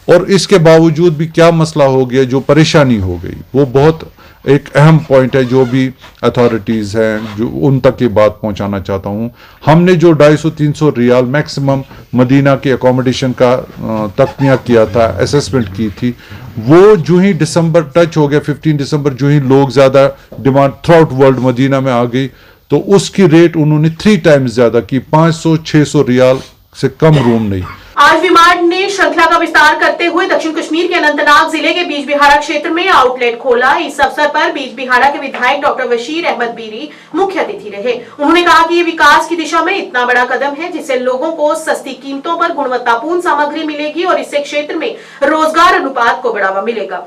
और इसके बावजूद भी क्या मसला हो गया, जो परेशानी हो गई, वो बहुत एक अहम पॉइंट है। जो भी अथॉरिटीज़ हैं, जो उन तक ये बात पहुंचाना चाहता हूं। हमने जो 250-300 रियाल मैक्सिमम मदीना के अकोमोडेशन का तख्मिया किया था, असेसमेंट की थी, वो जो ही दिसंबर टच हो गया, 15 दिसंबर जो ही लोग ज़्यादा demand throughout world Medina में आ गई, तो उसकी रेट उन्होंने 3 टाइम्स ज़्यादा की, 500-600 रियाल से कम रूम नहीं। आज विमार्ट ने श्रृंखला का विस्तार करते हुए दक्षिण कश्मीर के अनंतनाग जिले के बीजबिहारा क्षेत्र में आउटलेट खोला। इस अवसर पर बीजबिहारा के विधायक डॉक्टर बशीर अहमद बीरी मुख्य अतिथि रहे। उन्होंने कहा कि ये विकास की दिशा में इतना बड़ा कदम है जिससे लोगों को सस्ती कीमतों पर गुणवत्तापूर्ण सामग्री मिलेगी और इससे क्षेत्र में रोजगार अनुपात को बढ़ावा मिलेगा।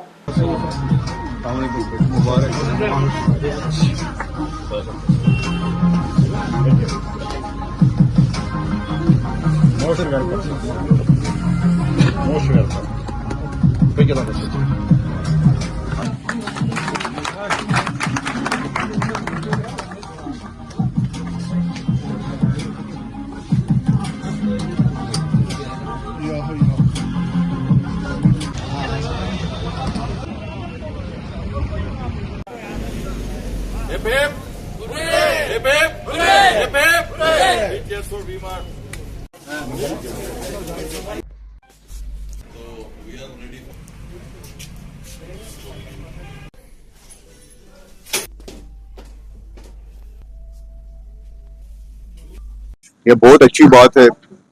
ये बहुत अच्छी बात है।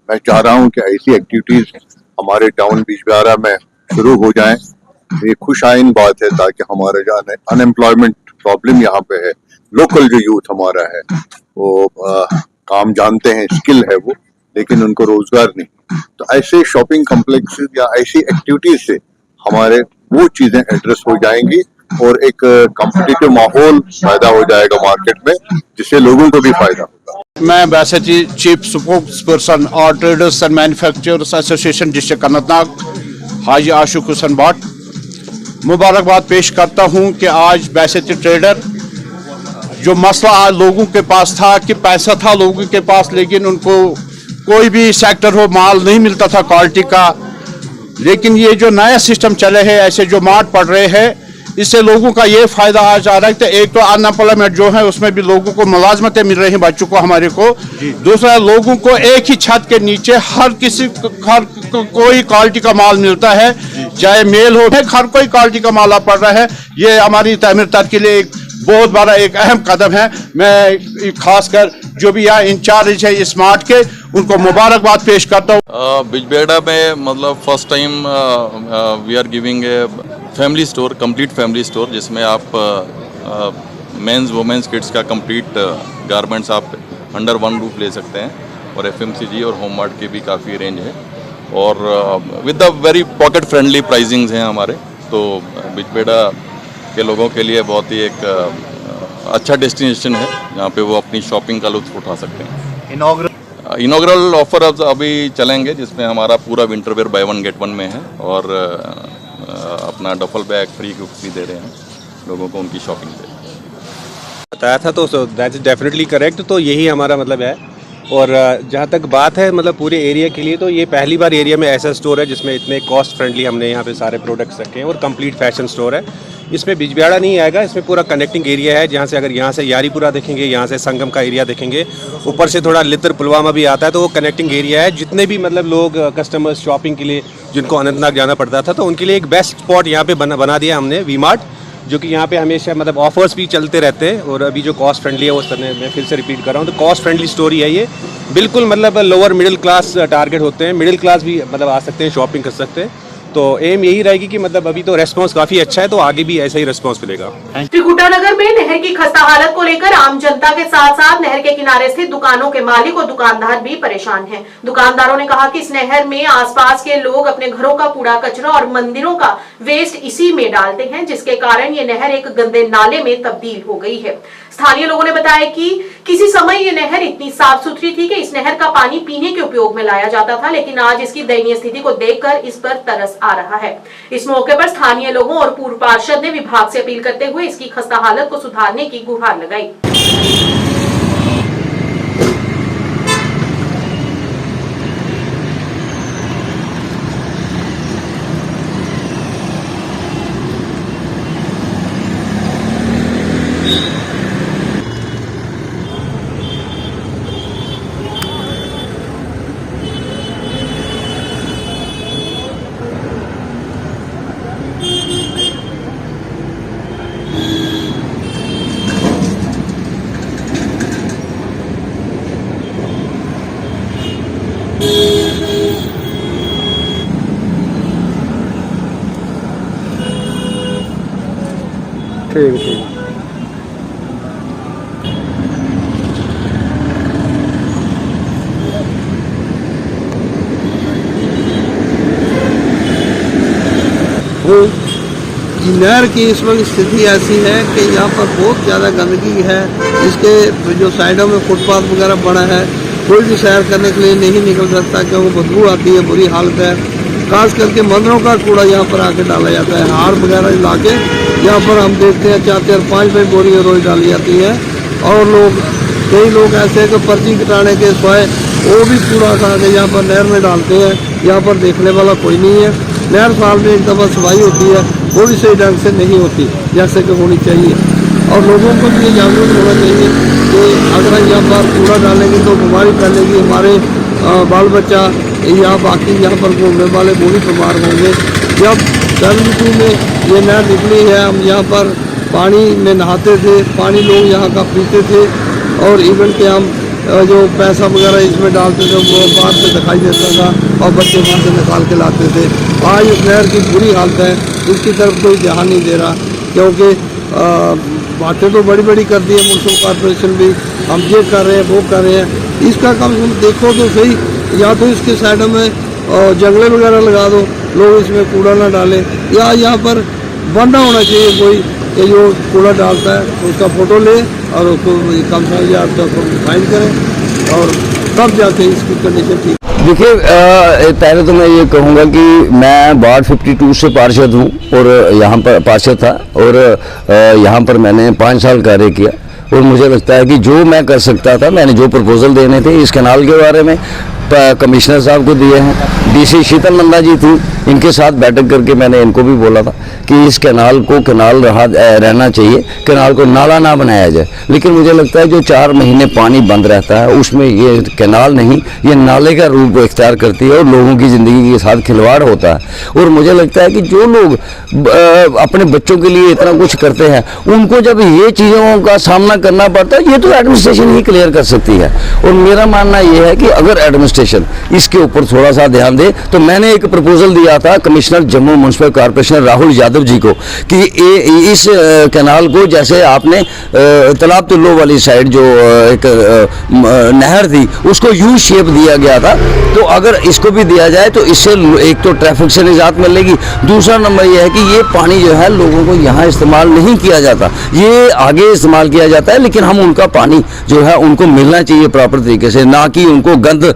मैं चाह रहा हूँ कि ऐसी एक्टिविटीज हमारे टाउन बीजबिहारा में शुरू हो जाएं। ये खुशाइन बात है, ताकि हमारे जो अनएम्प्लॉयमेंट प्रॉब्लम यहाँ पे है, लोकल जो यूथ हमारा है वो काम जानते हैं, स्किल है वो, लेकिन उनको रोजगार नहीं। तो ऐसे शॉपिंग कम्प्लेक्स या ऐसी एक्टिविटीज से हमारे वो चीजें एड्रेस हो जाएंगी और एक कॉम्पिटिटिव माहौल पैदा हो जाएगा मार्केट में, जिससे लोगों को भी फायदा होगा। मैं बैसेटी चीफ स्पोक्स पर्सन और traders and manufacturers association district Anantnag Haji Ashuq Hussain Bhat मुबारकबाद पेश करता हूं कि आज बैसेटी ट्रेडर, जो मसला आज लोगों के पास था कि पैसा था लोगों के पास, लेकिन उनको कोई भी सेक्टर हो माल नहीं मिलता था क्वालिटी का, लेकिन ये जो नया सिस्टम चले हैं, ऐसे जो मार्ट पड़ रहे हैं, इससे लोगों का ये फायदा आज आ रहा है कि एक तो अनएम्प्लॉयमेंट जो है उसमें भी लोगों को मुलाजमतें मिल रही हैं, बच्चों को, हमारे को। दूसरा, लोगों को एक ही छत के नीचे हर कोई क्वालिटी का माल मिलता है, चाहे मेल हो, हर कोई क्वालिटी का माल पड़ रहा है। ये हमारी तमीर के लिए एक बहुत बड़ा एक अहम कदम है। मैं खासकर जो भी यहाँ इंचार्ज है इस मार्ट के, उनको मुबारकबाद पेश करता हूँ। बीजबिहारा में मतलब first time we are giving a family store, complete family store, जिसमें आप मेंस वुमेन्स किड्स का कंप्लीट गारमेंट्स आप अंडर वन रूफ ले सकते हैं। और FMCG और होम मार्ट की भी काफ़ी रेंज है, और with the very pocket friendly pricings हैं हमारे। तो बीजबिहारा के लोगों के लिए बहुत ही एक अच्छा डेस्टिनेशन है, जहाँ पे वो अपनी शॉपिंग का लुत्फ उठा सकते हैं। इनॉग्रल ऑफर अभी चलेंगे, जिसमें हमारा पूरा विंटर वेयर बाय 1 गेट 1 में है, और अपना डफल बैग फ्री गिफ्ट भी दे रहे हैं लोगों को उनकी शॉपिंग पे। बताया था तो दैट इज डेफिनेटली करेक्ट। तो यही हमारा मतलब है और जहाँ तक बात है मतलब पूरे एरिया के लिए, तो ये पहली बार एरिया में ऐसा स्टोर है जिसमें इतने कॉस्ट फ्रेंडली हमने यहाँ पे सारे प्रोडक्ट्स रखे हैं और कंप्लीट फैशन स्टोर है। इसमें बिजबिहाड़ा नहीं आएगा, इसमें पूरा कनेक्टिंग एरिया है, जहाँ से अगर यहाँ से यारीपुरा देखेंगे, यहाँ से संगम का एरिया देखेंगे, ऊपर से थोड़ा लितर पुलवामा भी आता है, तो वो कनेक्टिंग एरिया है। जितने भी मतलब लोग कस्टमर्स शॉपिंग के लिए जिनको अनंतनाग जाना पड़ता था, तो उनके लिए एक बेस्ट स्पॉट यहाँ पे बना दिया हमने वी मार्ट, जो कि यहाँ पे हमेशा मतलब ऑफर्स भी चलते रहते हैं। और अभी जो कॉस्ट फ्रेंडली है वो मैं फिर से रिपीट कर रहा हूँ, तो कॉस्ट फ्रेंडली स्टोर ही है ये। बिल्कुल मतलब लोअर मिडिल क्लास टारगेट होते हैं, मिडिल क्लास भी मतलब आ सकते हैं, शॉपिंग कर सकते हैं। तो एम यही रहेगी कि मतलब अभी तो रेस्पॉन्स काफ़ी अच्छा है, तो आगे भी ऐसा ही रेस्पॉन्स मिलेगा। त्रिकुटा नगर में नहर की खस्ता हालत को लेकर आम जनता के साथ साथ नहर के किनारे स्थित दुकानों के मालिक और दुकानदार भी परेशान हैं। दुकानदारों ने कहा कि इस नहर में आसपास के लोग अपने घरों का कूड़ा कचरा और मंदिरों का वेस्ट इसी में डालते हैं, जिसके कारण ये नहर एक गंदे नाले में तब्दील हो गई है। स्थानीय लोगों ने बताया कि किसी समय ये नहर इतनी साफ सुथरी थी कि इस नहर का पानी पीने के उपयोग में लाया जाता था, लेकिन आज इसकी दयनीय स्थिति को देखकर इस पर तरस आ रहा है। इस मौके पर स्थानीय लोगों और पूर्व पार्षद ने विभाग से अपील करते हुए इसकी खस्ता हालत को सुधारने की गुहार लगाई। ठीक है। नहर की इस वक्त स्थिति ऐसी है कि यहाँ पर बहुत ज़्यादा गंदगी है। इसके जो साइडों में फुटपाथ वगैरह बना है, कोई भी सैर करने के लिए नहीं निकल सकता क्योंकि बदबू आती है, बुरी हालत है। खास करके मंदिरों का कूड़ा यहाँ पर आके डाला जाता है, हार वगैरह ला के यहाँ पर हम देखते हैं 4-4 5-5 बोरियाँ रोज डाली जाती हैं। और कई लोग ऐसे हैं कि पर्ची कटाने के सोए वो भी कूड़ा खा के यहाँ पर नहर में डालते हैं। यहाँ पर देखने वाला कोई नहीं है। नहर साल में एक दफ़ा सफाई होती है, वो भी सही ढंग से नहीं होती जैसे कि होनी चाहिए। और लोगों को भी ये जागरूक होना चाहिए कि अगर यहाँ पर कूड़ा डालेंगे तो बीमारी फैलेगी, हमारे बाल बच्चा या बाकी यहाँ पर घूमने वाले वो भी बीमार होंगे। जब गर्म ऋतु में ये नहर निकली है, हम यहाँ पर पानी में नहाते थे, पानी लोग यहाँ का पीते थे और इवन के हम जो पैसा वगैरह इसमें डालते थे वो बाहर से दिखाई देता था और बच्चे वहाँ से निकाल के लाते थे। आज इस नहर की बुरी हालत है, इसकी तरफ कोई ध्यान नहीं दे रहा क्योंकि बातें तो बड़ी बड़ी कर दी है म्यूनसिपल कॉर्पोरेशन भी, हम ये कर रहे हैं वो कर रहे हैं। इसका कम से कम देखो तो सही, या तो इसके साइडों में जंगले वगैरह लगा दो, लोग इसमें कूड़ा ना डालें, या यहाँ पर बंदा होना चाहिए कोई कि जो कूड़ा डालता है उसका फ़ोटो ले और उसको कम से कम 1000 फाइन करें और तब जाके इसकी कंडीशन ठीक। देखिए पहले तो मैं ये कहूँगा कि मैं वार्ड 52 से पार्षद हूँ और यहाँ पर पार्षद था और यहाँ पर मैंने 5 साल कार्य किया और मुझे लगता है कि जो मैं कर सकता था, मैंने जो प्रपोजल देने थे इस कैनाल के बारे में कमिश्नर साहब को दिए हैं। डीसी शीतल नंदा जी थी, इनके साथ बैठक करके मैंने इनको भी बोला था कि इस कैनाल को कैनाल रहना चाहिए, कैनाल को नाला ना बनाया जाए। लेकिन मुझे लगता है जो 4 महीने पानी बंद रहता है उसमें ये कैनाल नहीं, ये नाले का रूप इख्तियार करती है और लोगों की ज़िंदगी के साथ खिलवाड़ होता है। और मुझे लगता है कि जो लोग अपने बच्चों के लिए इतना कुछ करते हैं उनको जब ये चीज़ों का सामना करना पड़ता है, ये तो एडमिनिस्ट्रेशन ही क्लियर कर सकती है। और मेरा मानना ये है कि अगर एडमिनिस्ट्रेशन इसके ऊपर थोड़ा सा ध्यान दे, तो मैंने एक प्रपोजल दिया था commissioner Jammu municipal corporation Rahul Yadav ji को कि इस कैनाल को जैसे आपने तालाब तिल्लो वाली साइड जो एक नहर थी उसको यू शेप दिया गया था, तो अगर इसको भी दिया जाए तो इससे एक तो ट्रैफिक से निजात मिलेगी, दूसरा नंबर यह है कि ये पानी जो है लोगों को यहाँ इस्तेमाल नहीं किया जाता, ये आगे इस्तेमाल किया जाता है। लेकिन हम उनका पानी जो है उनको मिलना चाहिए प्रॉपर तरीके से, ना कि उनको गंद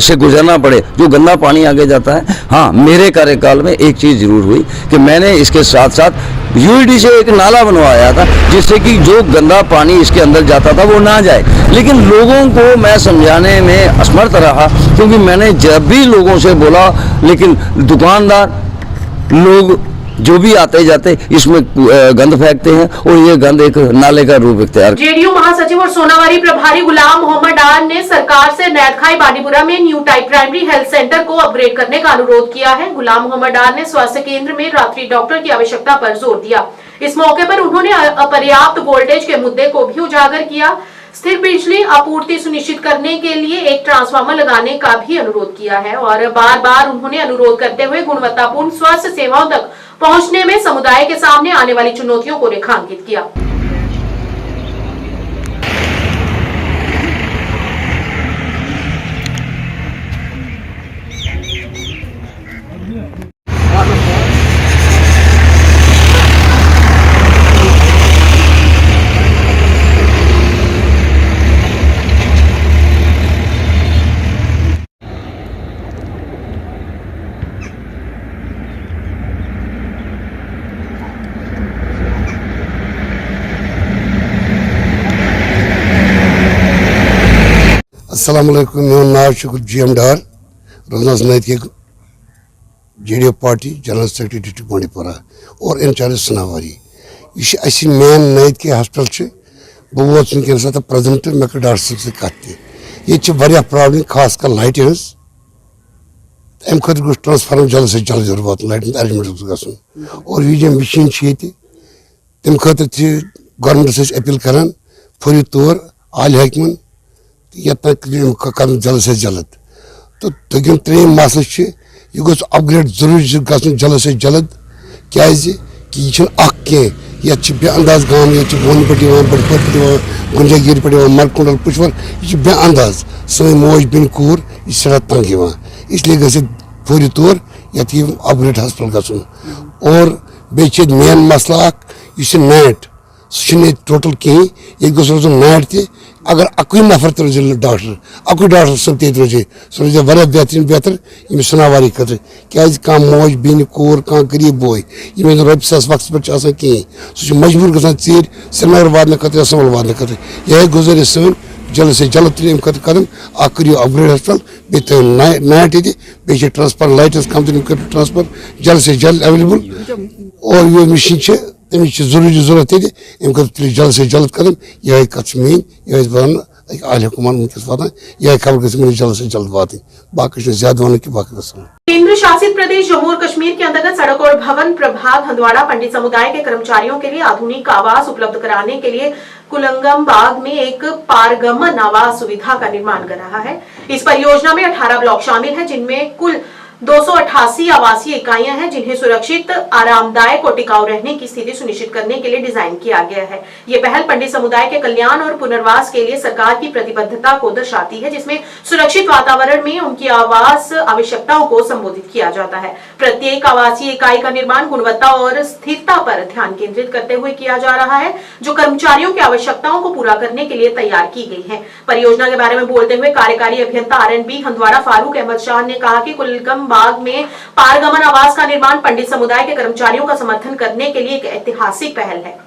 से गुजरना पड़े, जो गंदा पानी आगे जाता है। हाँ, मेरे मेरे कार्यकाल में एक चीज़ जरूर हुई कि मैंने इसके साथ साथ यूईडी से एक नाला बनवाया था, जिससे कि जो गंदा पानी इसके अंदर जाता था वो ना जाए। लेकिन लोगों को मैं समझाने में असमर्थ रहा, क्योंकि मैंने जब भी लोगों से बोला, लेकिन दुकानदार लोग जो भी आते जाते इसमें गंद फेंकते हैं और ये गंद एक नाले का रूप इख्तियार। जेडीयू महासचिव और सोनावारी प्रभारी गुलाम मोहम्मद डार ने सरकार से नैदखाई बाडीपुरा में new type primary health centre को अपग्रेड करने का अनुरोध किया है। गुलाम मोहम्मद डार ने स्वास्थ्य केंद्र में रात्रि डॉक्टर की आवश्यकता पर जोर दिया। इस मौके पर उन्होंने अपर्याप्त वोल्टेज के मुद्दे को भी उजागर किया। स्थिर बिजली आपूर्ति सुनिश्चित करने के लिए एक ट्रांसफार्मर लगाने का भी अनुरोध किया है और बार बार उन्होंने अनुरोध करते हुए गुणवत्तापूर्ण स्वास्थ्य सेवाओं तक पहुंचने में समुदाय के सामने आने वाली चुनौतियों को रेखांकित किया। अस्सलाम वालेकुम, मेरा नाम शुक्र GM डार, रोजनास नाइट के JDU party general secretary district Bandipora और इंचार्ज सोनावारी। यह मेन नाइट के हॉस्पिटल बह वोस वनकस प्रेजेंट मे कर डॉक्टर साहब से कत ये प्रॉब्लम खासकर लाइट हज अम खुद गो ट्रांसफार्मर जल्द से जल्द जरूर वात लाइट अरेंजमेंट गन और ये मशीन तम खुद गवर्नमेंट अपील कर फौरी तौर आल हकमन ये कर जल्द से जल्द। तो दोम त्रेम मसल यह गोस अपग्रेड जरूरी गन जल्द से जल्द क्या ये बे अंदाज गाँव ये बोन पे बड़पुर पे गुंजागिर पे मरकुंडल पुशवर यह बे अंदाज सन मोज बिन कूर यह सड़ा तंग इसलिए गि फौरी तौर ये अपग्रेड हॉस्पिटल गन और बे मेन मसला यह नेट सह टोटल कहें ये गोस रोज नेट त अगर अकुई नफर तो रोज डॉक्टर अकुई डॉक्टर सब ते रोजे सह रोज बेहतरीन बेहतर ये सोनावारी खतर क्या मोज बेन कोर कह गरीब बोय ये रोप सास वक्त पे कहें सह मजबूर गसान चीर श्रीनगर वादन खतर संभल वादन खतर यह गुजारिश सन जल्द से जल्द तुम अम कदम करो अपग्रेड हॉस्पिटल बे थो नेट ये बे ट्रांसफर लाइट कम तुम कर ट्रांसफर जल्द से जल्द अवेलेबल और ये मशीन तमिस जरूरी जरूरत ये जल्द से जल्द कदम यह कत मेन यह वन आल हुकूमत वनकस वातान यह खबर गई जल्द से जल्द वात बाकी ज्यादा वन कि बाकी केंद्र शासित प्रदेश जम्मू और कश्मीर के अंतर्गत सड़क और भवन प्रभाग हंदवाड़ा पंडित समुदाय के कर्मचारियों के लिए आधुनिक आवास उपलब्ध कराने के लिए कुलंगम बाग में एक पारगमन आवास सुविधा का निर्माण कर रहा है। इस परियोजना में 18 ब्लॉक शामिल हैं, जिनमें कुल 288 आवासीय इकाइयां हैं, जिन्हें सुरक्षित, आरामदायक और टिकाऊ रहने की स्थिति सुनिश्चित करने के लिए डिजाइन किया गया है। ये पहल पंडित समुदाय के कल्याण और पुनर्वास के लिए सरकार की प्रतिबद्धता को दर्शाती है, जिसमें सुरक्षित वातावरण में उनकी आवास आवश्यकताओं को संबोधित किया जाता है। प्रत्येक आवासीय इकाई का निर्माण गुणवत्ता और स्थिरता पर ध्यान केंद्रित करते हुए किया जा रहा है, जो कर्मचारियों की आवश्यकताओं को पूरा करने के लिए तैयार की गई है। परियोजना के बारे में बोलते हुए कार्यकारी अभियंता RNB हंदवाड़ा फारूक अहमद शाह ने कहा कि कुलगम बाग में पारगमन आवास का निर्माण पंडित समुदाय के कर्मचारियों का समर्थन करने के लिए एक ऐतिहासिक पहल है।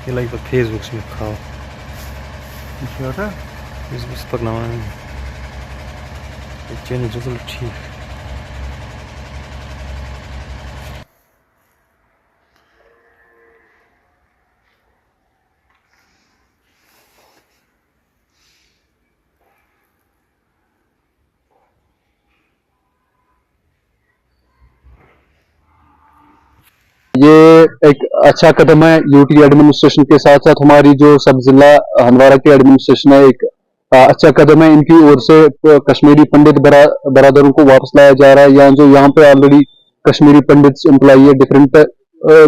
ये लाइक फेसबुक में खाओ फेसबुक पर ना चैनल जो ठीक ये एक अच्छा कदम है यूटी एडमिनिस्ट्रेशन के साथ साथ हमारी जो सब जिला हंदवाड़ा की एडमिनिस्ट्रेशन है, एक अच्छा कदम है। इनकी ओर से कश्मीरी पंडित बरादरों को वापस लाया जा रहा है। यहाँ पे ऑलरेडी कश्मीरी पंडित एम्प्लॉई है, डिफरेंट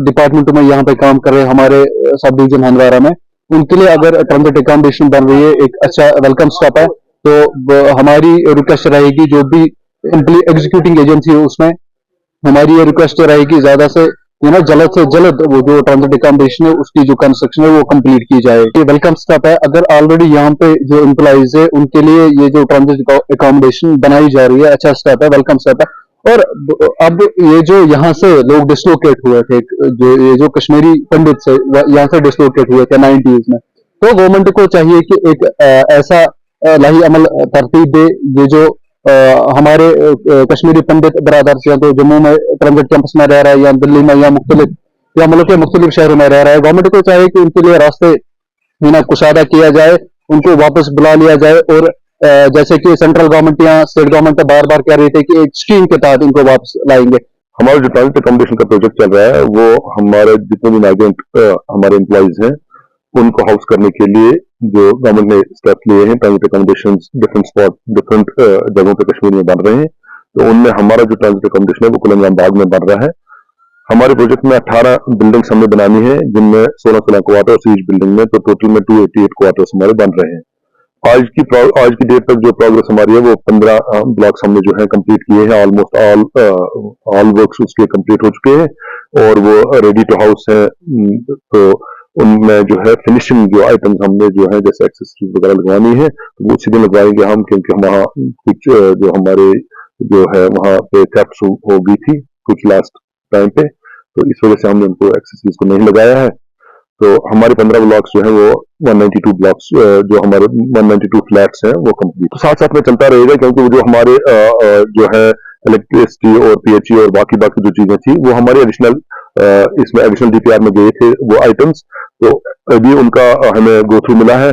डिपार्टमेंटों में यहाँ पे काम कर रहे हैं हमारे सब डिवीजन हंदवाड़ा में, उनके लिए अगर परमानेंट अकोमोडेशन बन रही है, एक अच्छा वेलकम स्टेप है। तो हमारी रिक्वेस्ट रहेगी जो भी एग्जीक्यूटिंग एजेंसी है उसमें हमारी ये रिक्वेस्ट रहेगी ज्यादा से जल्द वो जो ट्रांजिट अकोमोडेशन है उसकी जो कंस्ट्रक्शन है वो कंप्लीट की जाए। ये वेलकम स्टेप है। अगर ऑलरेडी यहाँ पे जो एम्प्लॉइज है उनके लिए ये जो ट्रांजिट अकोमोडेशन बनाई जा रही है अच्छा स्टेप है, वेलकम स्टेप है। और अब ये जो यहाँ से लोग डिसलोकेट हुए थे, ये जो कश्मीरी पंडित से यहाँ से डिसलोकेट हुए थे 90s में, तो गवर्नमेंट को चाहिए कि एक ऐसा लाही अमल तरतीब दे। ये जो हमारे कश्मीरी पंडित बरादर से तो जम्मू में ट्रांजिट कैंपस में रह रहा है या दिल्ली में या मुल्क के मुख्तलिफ शहरों में रह रहा है, गवर्नमेंट को चाहिए कि उनके लिए रास्ते कुशादा किया जाए, उनको वापस बुला लिया जाए। और जैसे कि सेंट्रल गवर्नमेंट या स्टेट गवर्नमेंट बार बार कह रही थी कि एक स्कीम के तहत इनको वापस लाएंगे। हमारा जो ट्रांजिट अकोमोडेशन का प्रोजेक्ट चल रहा है वो हमारे जितने भी माइग्रेंट हमारे एम्प्लॉइज हैं उनको हाउस करने के लिए जो गवर्नमेंट ने स्टेप लिए हैं, transit accommodation different spot different जगहों पे कश्मीर में बन रहे हैं। तो उनमें हमारा जो ट्रांजिट अकोमोडेशन है वो कुलंगाम बाग में बन रहा है। हमारे प्रोजेक्ट में 18 बिल्डिंग्स हमने बनानी है जिनमें 16 क्वार्टर्स ईच बिल्डिंग में, तो टोटल में 288 क्वार्टर्स हमारे बन रहे हैं। आज की डेट तक जो प्रोग्रेस हमारी है वो 15 ब्लॉक्स हमने जो है कंप्लीट किए हैं। ऑलमोस्ट ऑल वर्क्स उसके कंप्लीट हो चुके हैं और वो रेडी टू हाउस है। तो उनमें जो है फिनिशिंग जो आइटम्स हमने जो है जैसे एक्सेसरीज वगैरह लगवानी है तो वो सीधे लगवाएंगे हम, क्योंकि वहाँ कुछ जो हमारे जो है वहाँ पे थेफ्ट हो गई थी कुछ लास्ट टाइम पे, तो इस वजह से हमने उनको एक्सेसरीज को नहीं लगाया है। तो हमारे 15 ब्लॉक्स जो है वो 192 ब्लॉक्स जो हमारे 192 फ्लैट्स हैं वो कंप्लीट साथ साथ में चलता रहेगा, क्योंकि वो जो हमारे जो है इलेक्ट्रिसिटी और पीएचई और बाकी जो चीजें थी वो हमारे एडिशनल इसमें एडिशनल डीपीआर में गए थे वो आइटम्स, तो अभी उनका हमें गो थ्रू मिला है।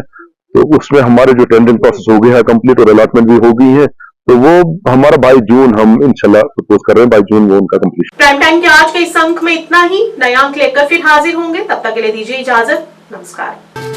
तो उसमें हमारे जो टेंडरिंग प्रोसेस हो गया है कंप्लीट और अलॉटमेंट भी हो गई है, तो वो हमारा बाय जून हम इंशाल्लाह प्रपोज कर रहे हैं, बाय जून वो उनका कंप्लीशन। प्राइम टाइम के आज के इस अंक में इतना ही। नया अंक लेकर फिर हाजिर होंगे, तब तक के लिए दीजिए इजाजत। नमस्कार।